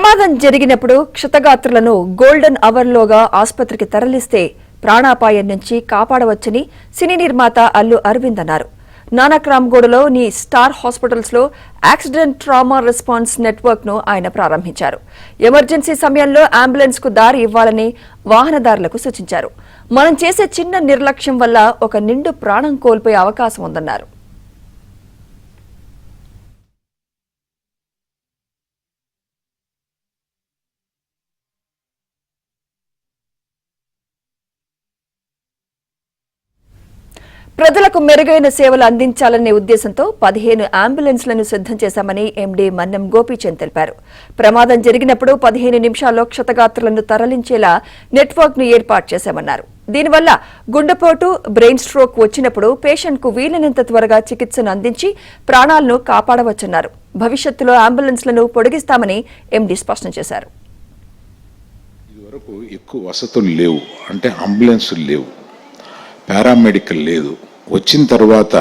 ప్రమాదం జరిగినప్పుడు క్షతగాత్రులను గోల్డెన్ అవర్లోగా ఆసుపత్రికి తరలిస్తే ప్రాణాపాయం నుంచి కాపాడవచ్చని సినీ నిర్మాత అల్లు అరవింద్ అన్నారు. నానక్రామ్గూడలోని స్టార్ హాస్పిటల్స్ లో యాక్సిడెంట్ ట్రామా రెస్పాన్స్ నెట్వర్క్ ను ఆయన ప్రారంభించారు. ఎమర్జెన్సీ సమయంలో అంబులెన్స్ కు దారి ఇవ్వాలని వాహనదారులకు సూచించారు. మనం చేసే చిన్న నిర్లక్ష్యం వల్ల ఒక నిండు ప్రాణం కోల్పోయే అవకాశం ఉందన్నారు. ప్రజలకు మెరుగైన సేవలు అందించాలనే ఉద్దేశంతో 15 అంబులెన్స్లను సిద్దం చేశామని ఎండీ మన్నెం గోపీచంద్ తెలిపారు. ప్రమాదం జరిగినప్పుడు 15 నిమిషాల్లో క్షతగాత్రులను తరలించేలా నెట్వర్క్ ను ఏర్పాటు చేశామన్నారు. దీనివల్ల గుండెపోటు, బ్రెయిన్ స్ట్రోక్ వచ్చినప్పుడు పేషెంట్ కు వీలైనంత త్వరగా చికిత్సను అందించి ప్రాణాలను కాపాడవచ్చన్నారు. భవిష్యత్తులో అంబులెన్స్లను పొడిగిస్తామని ఎండీ స్పష్టం చేశారు. ఇదివరకు ఎక్కువ వసతులు లేవు, అంటే అంబులెన్సులు లేవు, పారామెడికల్ లేదు. వచ్చిన తర్వాత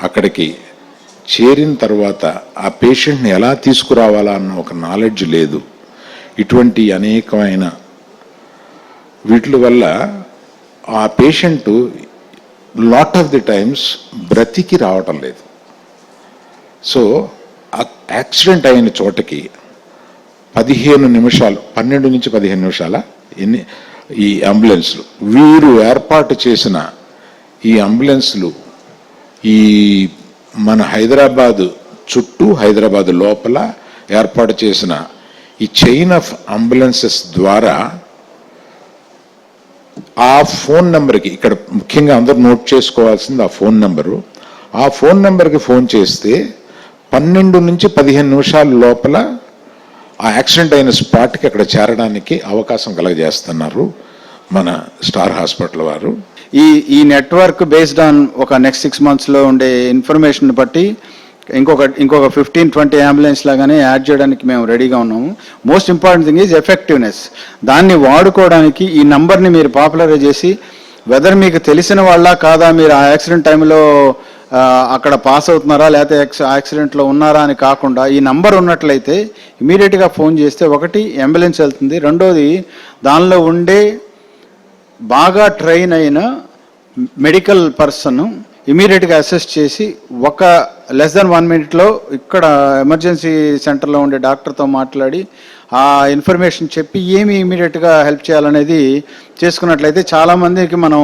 అక్కడికి చేరిన తర్వాత ఆ పేషెంట్ని ఎలా తీసుకురావాలా అన్న ఒక నాలెడ్జ్ లేదు. ఇటువంటి అనేకమైన వీటి వల్ల ఆ patient lot of the times బ్రతికి రావటం లేదు. సో యాక్సిడెంట్ అయిన చోటకి 15 నిమిషాలు, 12 నుంచి 15 నిమిషాల ఈ అంబులెన్స్లు వీరు ఏర్పాటు చేసిన ఈ అంబులెన్స్లు ఈ మన హైదరాబాదు చుట్టూ, హైదరాబాదు లోపల ఏర్పాటు చేసిన ఈ చైన్ ఆఫ్ అంబులెన్సెస్ ద్వారా ఆ ఫోన్ నెంబర్కి, ఇక్కడ ముఖ్యంగా అందరూ నోట్ చేసుకోవాల్సింది ఆ ఫోన్ నెంబరు. ఆ ఫోన్ నెంబర్కి ఫోన్ చేస్తే 12 నుంచి 15 నిమిషాల లోపల ఆ యాక్సిడెంట్ అయిన స్పాట్కి అక్కడ చేరడానికి అవకాశం కలగజేస్తున్నారు మన స్టార్ హాస్పిటల్ వారు. ఈ నెట్వర్క్ బేస్డ్ ఆన్ ఒక నెక్స్ట్ 6 monthsలో ఉండే ఇన్ఫర్మేషన్ బట్టి ఇంకొక 15-20 అంబులెన్స్ లాగానే యాడ్ చేయడానికి మేము రెడీగా ఉన్నాము. Most important thing is effectiveness. దాన్ని వాడుకోవడానికి ఈ నంబర్ని మీరు పాపులరైజ్ చేసి, వెదర్ మీకు తెలిసిన వాళ్ళ కాదా, మీరు ఆ యాక్సిడెంట్ టైంలో అక్కడ పాస్ అవుతున్నారా లేకపోతే యాక్సిడెంట్లో ఉన్నారా అని కాకుండా ఈ నంబర్ ఉన్నట్లయితే ఇమీడియట్గా ఫోన్ చేస్తే ఒకటి అంబులెన్స్ వెళ్తుంది, రెండోది దానిలో ఉండే బాగా ట్రైన్ అయిన మెడికల్ పర్సన్ ఇమీడియట్గా అసెస్ చేసి ఒక less than 1 minute ఇక్కడ ఎమర్జెన్సీ సెంటర్లో ఉండే డాక్టర్తో మాట్లాడి ఆ ఇన్ఫర్మేషన్ చెప్పి ఏమి ఇమీడియట్గా హెల్ప్ చేయాలనేది చేసుకున్నట్లయితే చాలామందికి మనం